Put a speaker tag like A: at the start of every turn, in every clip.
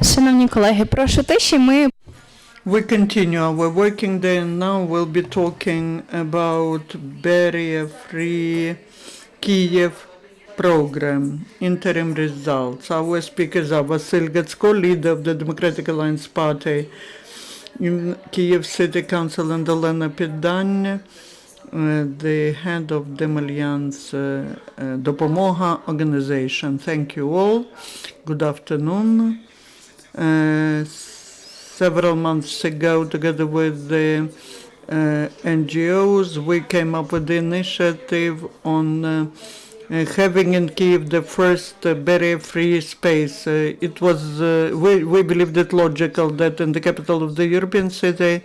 A: Шановні колеги, прошу тиші.
B: We continue our working day and now we'll be talking about barrier-free Kyiv Program, interim results. Our speakers are Vasyl Gatsko, leader of the Democratic Alliance Party in Kyiv City Council, and Olena Pedanya, the head of Dem'Alliance Dopomoga organization. Thank you all. Good afternoon. Several months ago, together with the NGOs, we came up with the initiative on having in Kyiv the first barrier-free space. It was, we believed it logical that in the capital of the European city,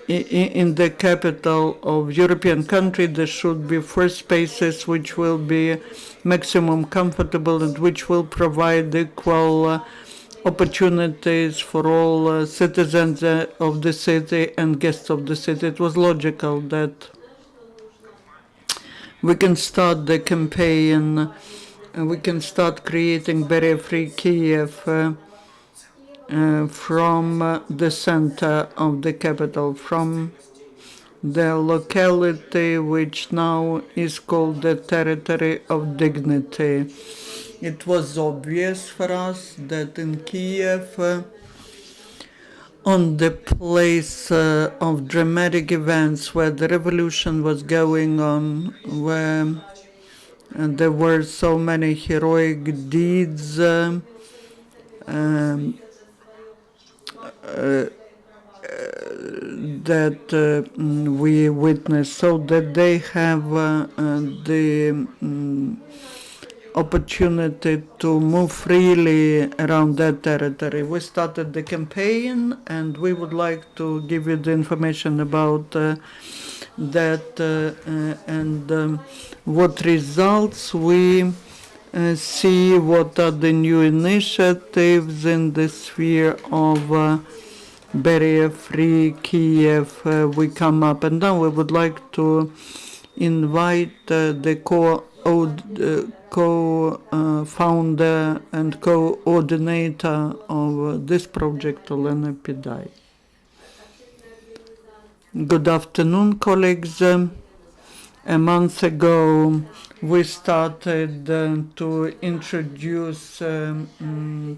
B: in the capital of European country, there should be first spaces which will be maximum comfortable and which will provide equal opportunities for all citizens of the city and guests of the city. It was logical that we can start the campaign and we can start creating barrier-free Kyiv from the center of the capital, from the locality which now is called the Territory of Dignity. It was obvious for us that in Kyiv, on the place of dramatic events where the revolution was going on, where there were so many heroic deeds that we witnessed, so that they have the opportunity to move freely around that territory. We started the campaign and we would like to give you the information about that and what results we see, what are the new initiatives in the sphere of barrier-free Kyiv we come up. And now we would like to invite the co-founder and coordinator of this project, Olena Pedanya. Good afternoon, colleagues. A month ago, we started to introduce, to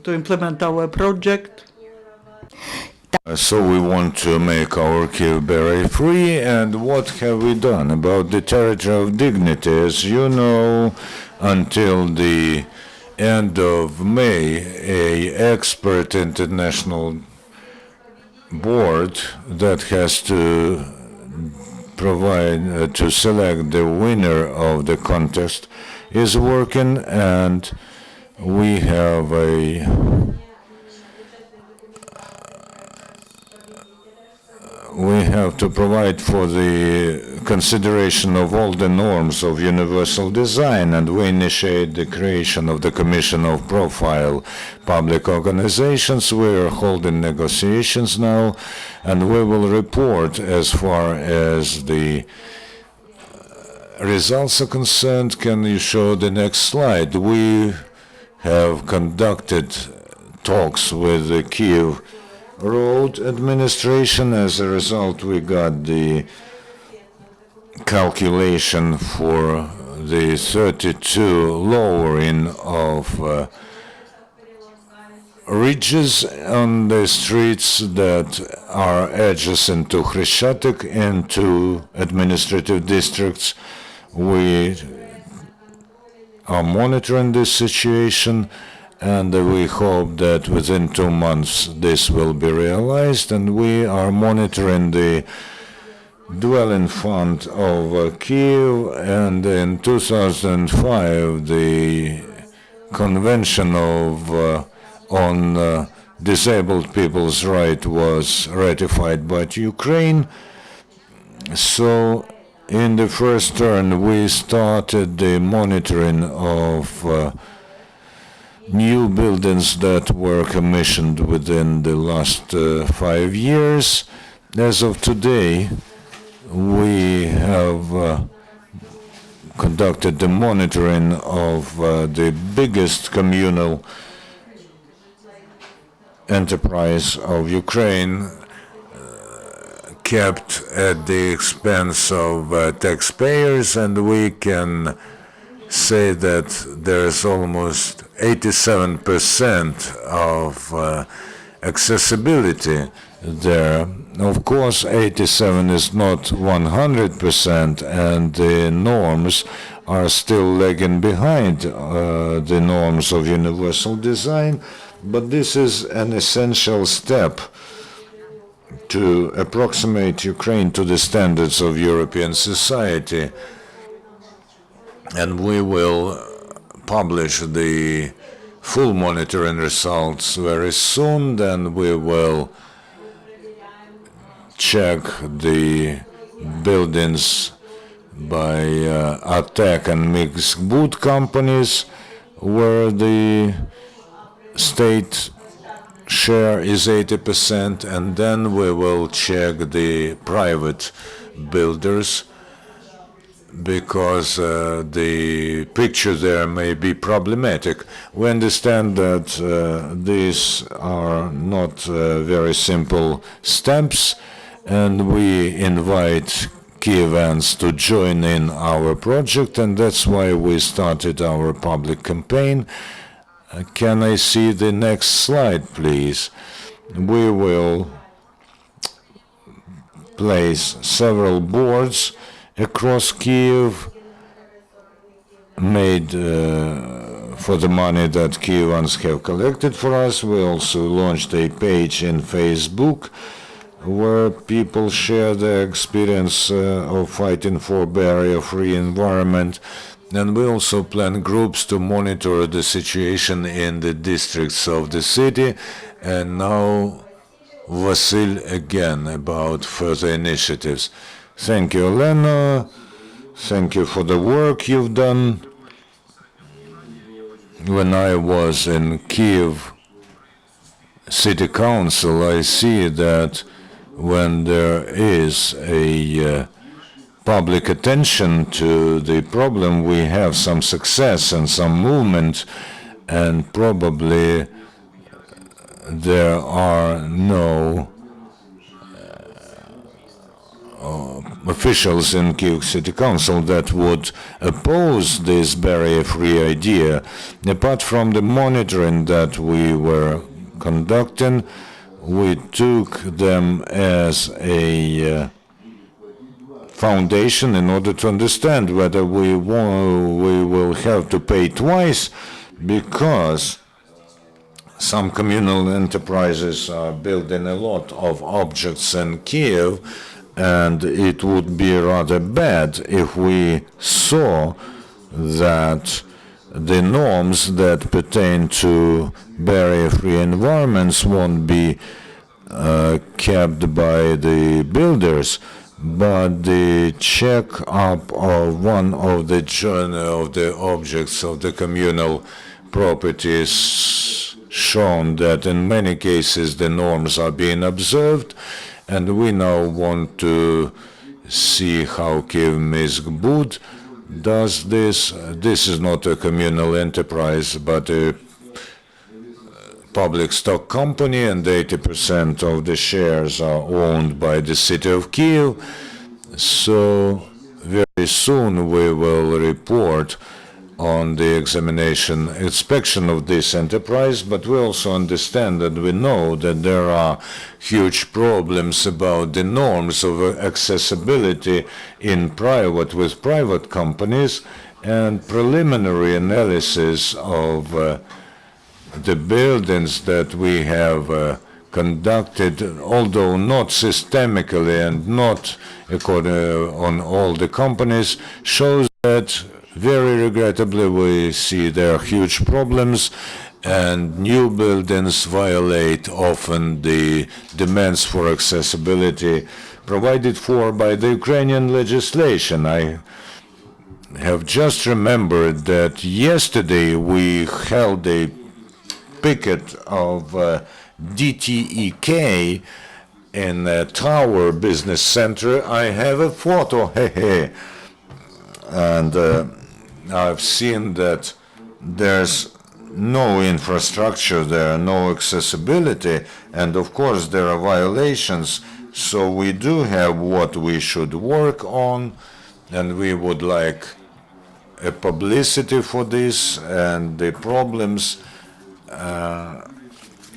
B: implement our project.
C: So we want to make our Kyiv barrier-free, and what have we done about the Territory of Dignity? As you know, until the end of May, an expert international board that has to provide, to select the winner of the contest is working, and we have we have to provide for the consideration of all the norms of universal design, and we initiate the creation of the Commission of Profile Public Organizations. We are holding negotiations now, and we will report as far as the results are concerned. Can you show the next slide? We have conducted talks with the Kyiv Road administration. As a result, we got the calculation for the 32 lowering of ridges on the streets that are adjacent to Khreshchatyk and to administrative districts. We are monitoring this situation, and we hope that within 2 months this will be realized, and we are monitoring the dwelling fund of Kyiv, and in 2005 the Convention on Disabled People's Right was ratified by Ukraine. So in the first turn we started the monitoring of new buildings that were commissioned within the last 5 years. As of today, we have conducted the monitoring of the biggest communal enterprise of Ukraine kept at the expense of taxpayers, and we can say that there's almost 87% of accessibility there. Of course, 87 is not 100%, and the norms are still lagging behind the norms of universal design, but this is an essential step to approximate Ukraine to the standards of European society. And we will publish the full monitoring results very soon. Then we will check the buildings by attack and mixed boot companies, where the state share is 80%, and then we will check the private builders, because the picture there may be problematic. We understand that these are not very simple steps, and we invite Kyivans to join in our project, and that's why we started our public campaign. Can I see the next slide, please? We will place several boards across Kyiv, made for the money that Kyivans have collected for us. We also launched a page in Facebook where people share their experience of fighting for barrier-free environment. And we also plan groups to monitor the situation in the districts of the city. And now, Vasyl again about further initiatives. Thank you, Elena. Thank you for the work you've done. When I was in Kyiv City Council, I see that when there is a public attention to the problem, we have some success and some movement, and probably there are no officials in Kyiv City Council that would oppose this barrier-free idea. Apart from the monitoring that we were conducting, we took them as a foundation in order to understand whether we will have to pay twice, because some communal enterprises are building a lot of objects in Kyiv, and it would be rather bad if we saw that the norms that pertain to barrier-free environments won't be kept by the builders, but the check-up of one of the objects of the communal properties shown that in many cases the norms are being observed, and we now want to see how Kyiv Mizgbud does this. This is not a communal enterprise, but a public stock company, and 80% of the shares are owned by the city of Kyiv. So very soon we will report on the inspection of this enterprise, but we also understand that we know that there are huge problems about the norms of accessibility with private companies, and preliminary analysis of the buildings that we have conducted, although not systemically and not on all the companies, shows that very regrettably we see there are huge problems, and new buildings violate often the demands for accessibility provided for by the Ukrainian legislation. I have just remembered that yesterday we held a picket of DTEK in a Tower Business Center. I have a photo, and I've seen that there's no infrastructure there, no accessibility, and of course there are violations. So we do have what we should work on, and we would like a publicity for this and the problems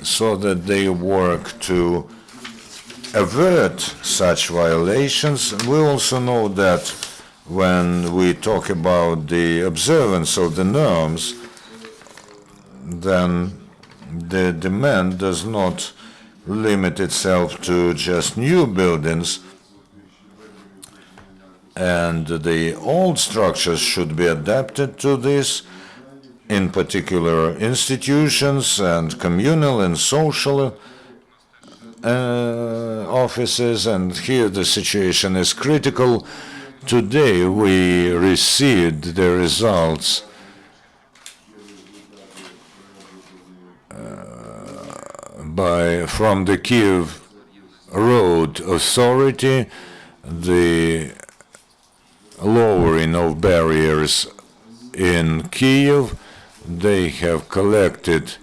C: so that they work to avert such violations. We also know that when we talk about the observance of the norms, then the demand does not limit itself to just new buildings, and the old structures should be adapted to this, in particular institutions and communal and social offices, and here the situation is critical. Today we received the results from the Kyiv Road Authority, the lowering of barriers in Kyiv. They have collected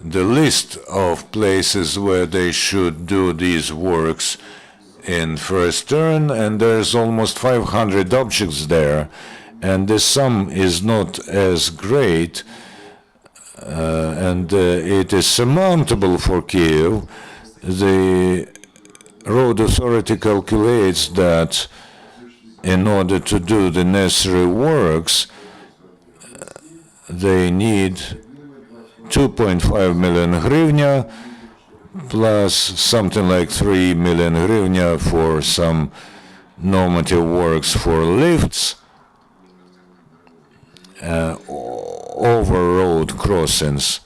C: the list of places where they should do these works in first turn, and there's almost 500 objects there, and the sum is not as great, and it is surmountable for Kyiv. The road authority calculates that in order to do the necessary works, they need 2.5 million hryvnia plus something like 3 million hryvnia for some normative works for lifts over road crossings.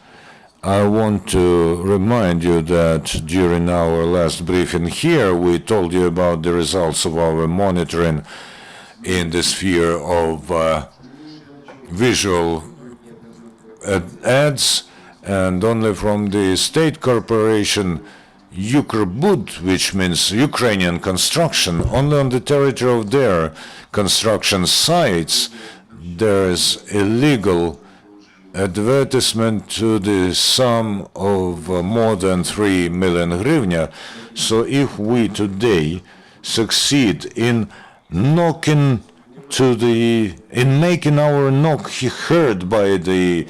C: I want to remind you that during our last briefing here, we told you about the results of our monitoring in the sphere of visual ads, and only from the state corporation Ukrbud, which means Ukrainian construction, only on the territory of their construction sites, there is illegal advertisement to the sum of more than 3 million hryvnia. So if we today succeed in making our knock heard by the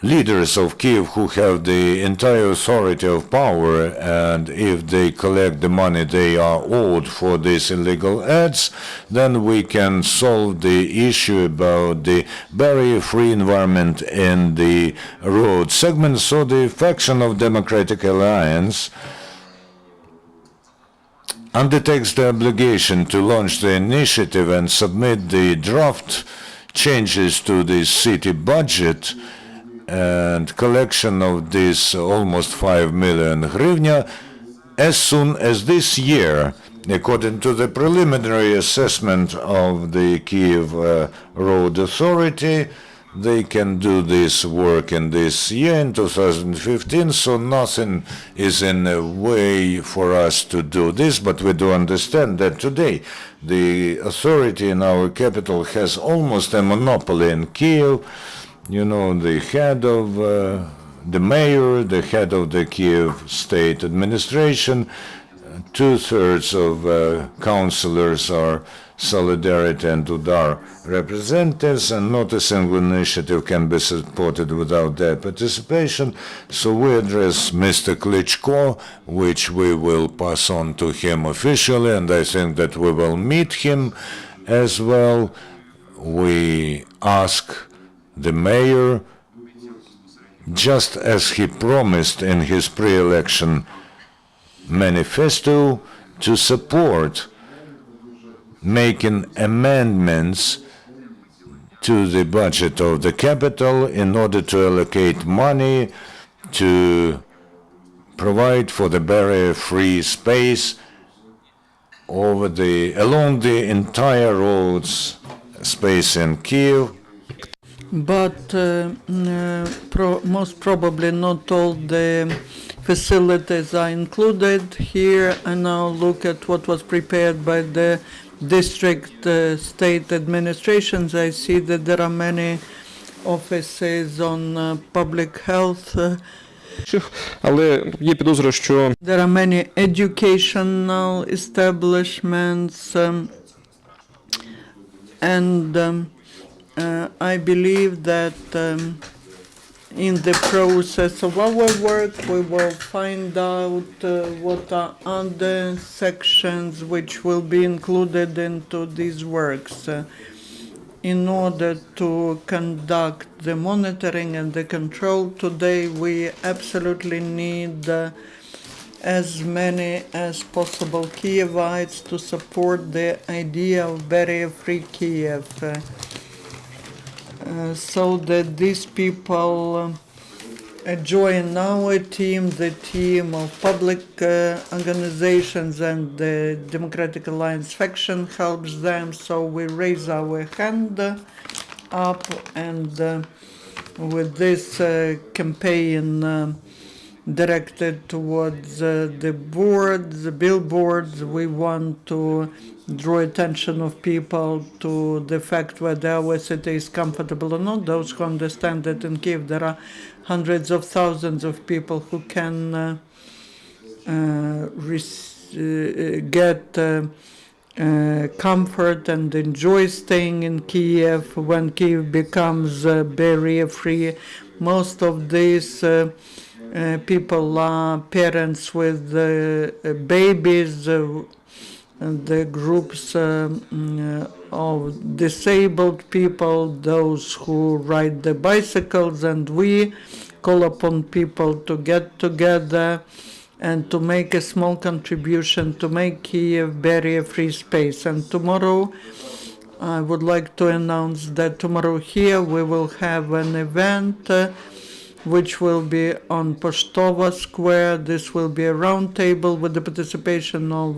C: leaders of Kyiv who have the entire authority of power, and if they collect the money they are owed for these illegal ads, then we can solve the issue about the barrier-free environment in the road segment. So the faction of Democratic Alliance undertakes the obligation to launch the initiative and submit the draft changes to the city budget and collection of this almost 5 million hryvnia as soon as this year. According to the preliminary assessment of the Kyiv Road Authority, they can do this work in this year, in 2015, so nothing is in a way for us to do this, but we do understand that today the authority in our capital has almost a monopoly in Kyiv. You know, the head of the mayor, the head of the Kyiv state administration, 2/3 of councillors are Solidarity and Udar representatives, and not a single initiative can be supported without their participation. So we address Mr. Klitschko, which we will pass on to him officially, and I think that we will meet him as well. We ask the mayor, just as he promised in his pre-election manifesto, to support making amendments to the budget of the capital in order to allocate money to provide for the barrier-free space along the entire roads space in Kyiv.
B: But most probably not all the facilities are included here. And now look at what was prepared by the district state administrations. I see that there are many offices on public health.
D: Але є підозра, що
B: There are many educational establishments, and I believe that in the process of our work we will find out what are other sections which will be included into these works. In order to conduct the monitoring and the control today, we absolutely need as many as possible Kyivites to support the idea of barrier-free Kyiv, so that these people join our team, the team of public organizations, and the Democratic Alliance faction helps them. So we raise our hand up, and with this campaign directed towards the boards, the billboards, we want to draw attention of people to the fact whether our city is comfortable or not. Those who understand that in Kyiv there are hundreds of thousands of people who can get comfort and enjoy staying in Kyiv when Kyiv becomes barrier-free. Most of these people are parents with babies, the groups of disabled people, those who ride the bicycles, and we call upon people to get together and to make a small contribution to make Kyiv barrier-free space. And tomorrow, I would like to announce that tomorrow here we will have an event which will be on Poshtova Square. This will be a round table with the participation of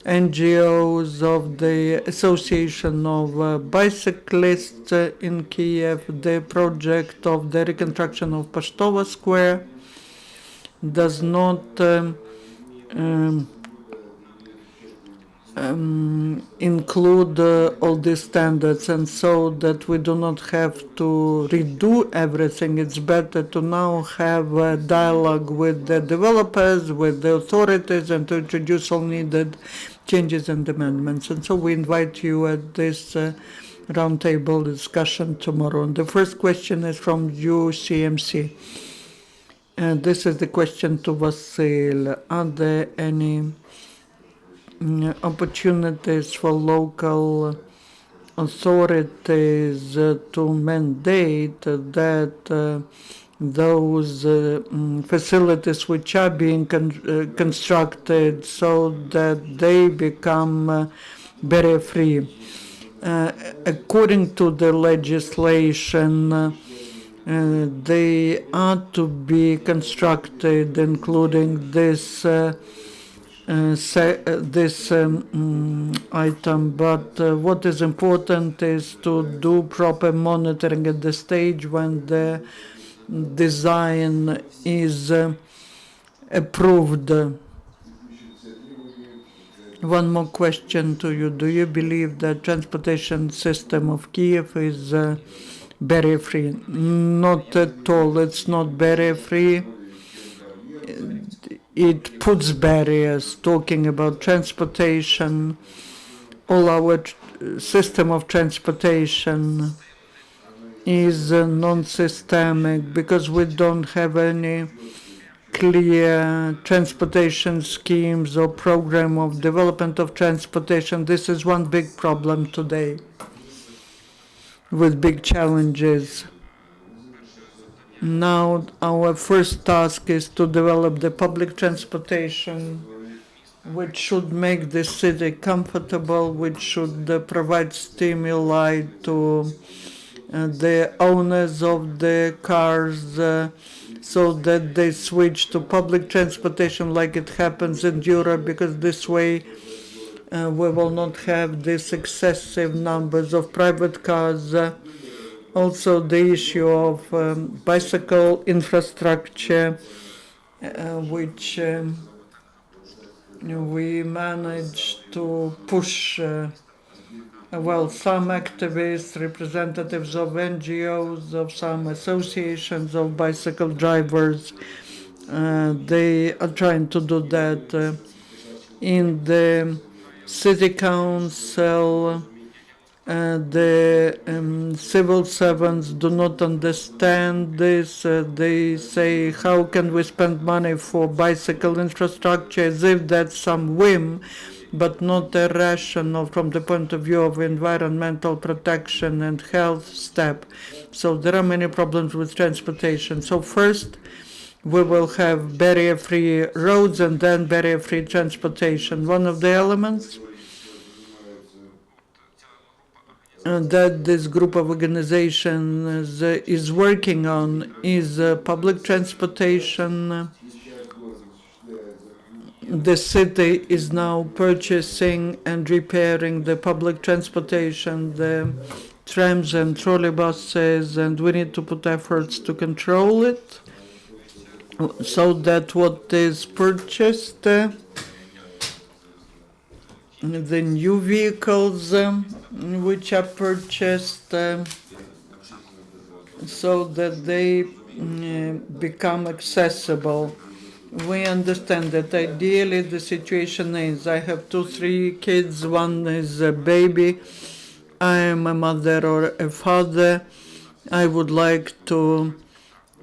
B: NGOs, of the Association of Bicyclists in Kyiv. The project of the reconstruction of Poshtova Square does not include all these standards, and so that we do not have to redo everything. It's better to now have a dialogue with the developers, with the authorities, and to introduce all needed changes and amendments. And so we invite you at this roundtable discussion tomorrow. And the first question is from UCMC. And this is the question to Vasyl. Are there any opportunities for local authorities to mandate that those facilities which are being constructed so that they become barrier-free? According to the legislation, they are to be constructed, including this item, but what is important is to do proper monitoring at the stage when the design is approved. One more question to you. Do you believe that transportation system of Kyiv is barrier-free? Not at all. It's not barrier-free. It puts barriers, talking about transportation. All our system of transportation is non-systemic because we don't have any clear transportation schemes or program of development of transportation. This is one big problem today with big challenges. Now our first task is to develop the public transportation which should make the city comfortable, which should provide stimuli to the owners of the cars so that they switch to public transportation like it happens in Europe, because this way we will not have these excessive numbers of private cars. Also the issue of bicycle infrastructure, which we managed to push well, some activists, representatives of NGOs, of some associations of bicycle drivers, they are trying to do that. In the city council, the civil servants do not understand this. They say, how can we spend money for bicycle infrastructure, as if that's some whim, but not a rational from the point of view of environmental protection and health step. So there are many problems with transportation. So first, we will have barrier-free roads and then barrier-free transportation. One of the elements that this group of organizations is working on is public transportation. The city is now purchasing and repairing the public transportation, the trams and trolleybuses, and we need to put efforts to control it so that what is purchased, the new vehicles which are purchased, so that they become accessible. We understand that ideally the situation is, I have 2-3 kids, one is a baby, I am a mother or a father, I would like to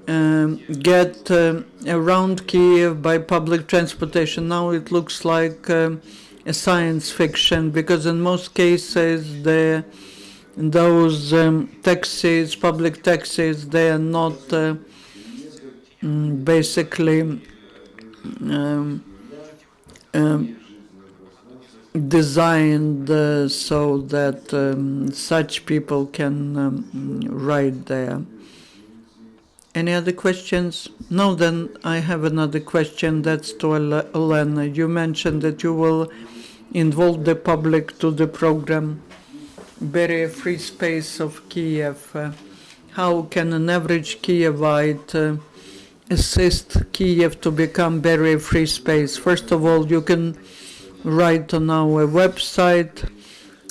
B: get around Kyiv by public transportation. Now it looks like a science fiction, because in most cases those taxis, public taxis, they are not basically designed so that such people can ride there. Any other questions? No, then I have another question. That's to Elena. You mentioned that you will involve the public to the program Barrier-Free Space of Kyiv. How can an average Kyivite assist Kyiv to become barrier-free space? First of all, you can write on our website,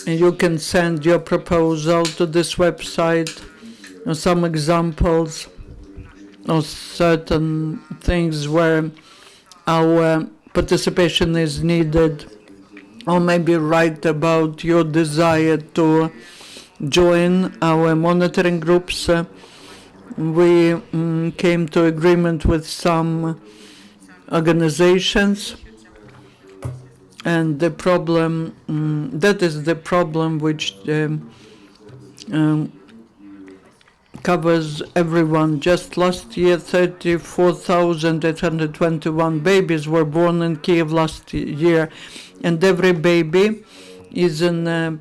B: and you can send your proposal to this website, some examples of certain things where our participation is needed, or maybe write about your desire to join our monitoring groups. We came to agreement with some organizations, and the problem, that is the problem which covers everyone. Just last year, 34,821 babies were born in Kyiv last year, and every baby is in a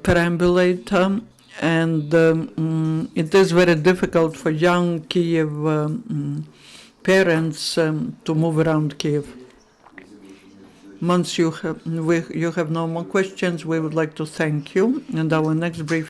B: perambulator, and it is very difficult for young Kyiv parents to move around Kyiv. Once you have no more questions, we would like to thank you, and our next briefing